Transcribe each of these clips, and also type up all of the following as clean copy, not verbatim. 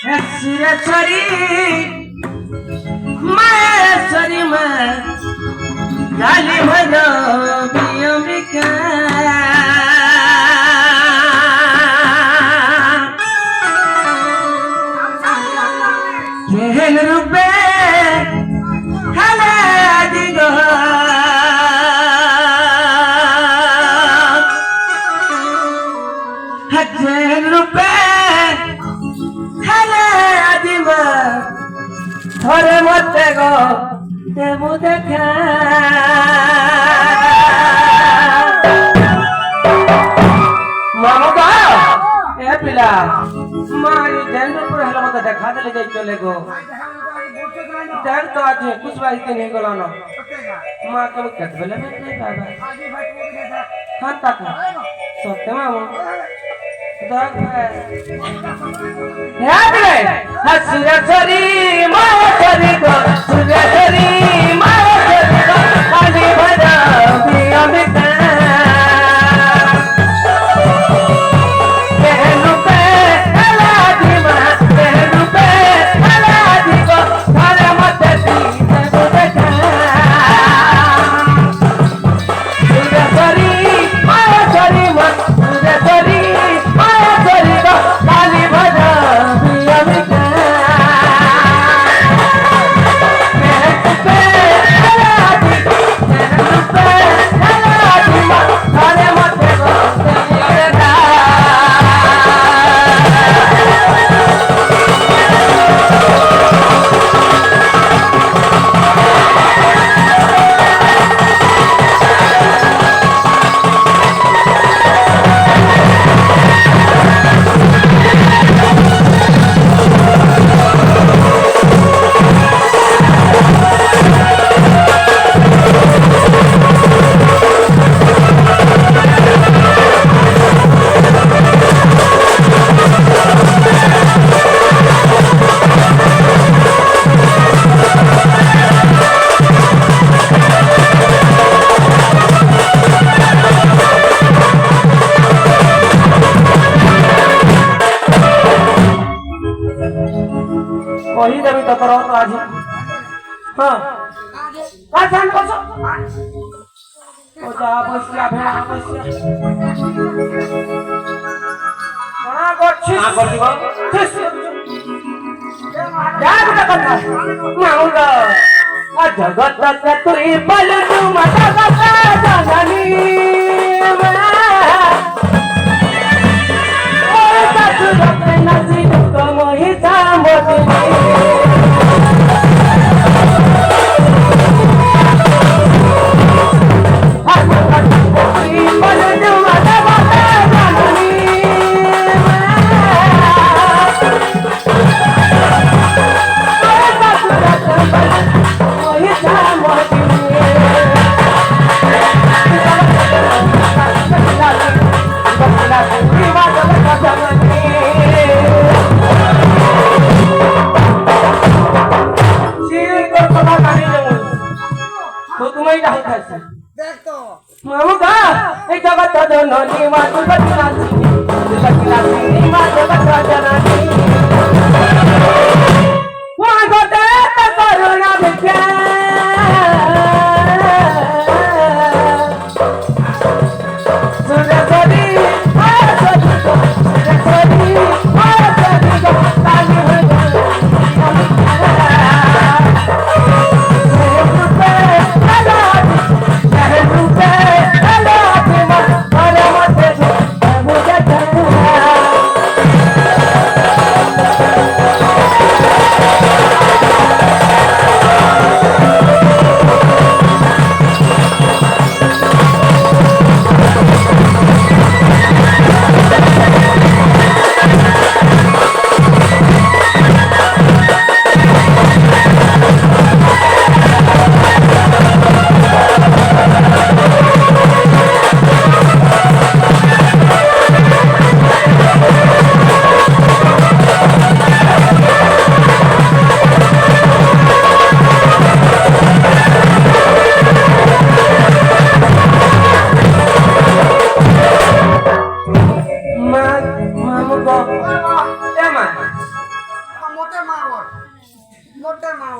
सुरेश्वरी माहेश्वरी झाली म्हण अंबिका केहन रूपे हले दिग केहन रूपे हले दिग थोड़े मते गो देवु देखा मामुका ए पिला मारी देन रूप रहला मते देखा देले जाई चले गो देन तो आज कुछ बाई के नहीं गला ना मां के कत बेले में नहीं बाबा हां तक सोते मामू दाग है याद रे हसुरसरी माछरी को सुरसरी माछरी को खाली भजा पिया में वही देवी तो करो तो आज हां का जान कसो ओ जा बसिया भेड़ा बसिया कणा करछि आ करदिबो जा बिटा कथा माउला आ जगत तुई बलनु माता बाबा जननी ओ सासु रत्न नसी तो मोहि सामोती जननी मातु बचनानी मातु बचनानी मागोते करुणा विद्या सुरसरी आसरी सुरसरी आसरी ताली हो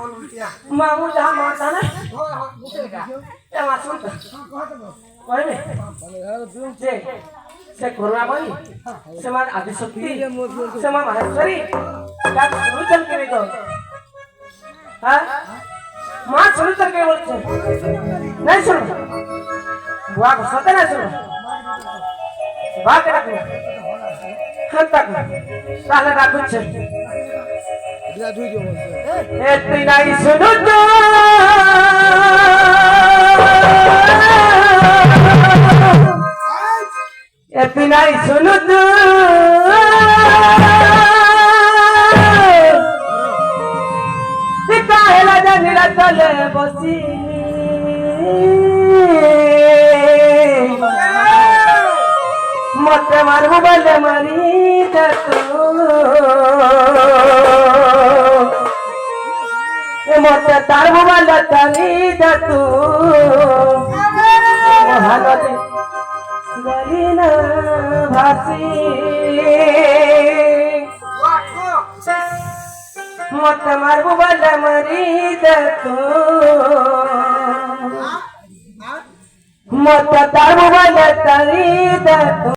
मामू जहाँ मारता ना ये मासूम था वही में से कोरोना भाई से मार आदि शक्ति से मार महेश्वरी क्या सुनो चल के देखो हाँ माँ सुनो चल के बोलते नहीं सुनो बुआ को सोते नहीं सुनो बुआ के रखो हाँ तक साले रखो चे इतना ही सुनो तो इतना ही सुनो तो काहेला जानिला चले बसी मते मारबो बले मारी तू मते तारबो बले तारी तू हालते गलीना भासी मत मारबो बले मरी तू मत तारबो बले तारी तू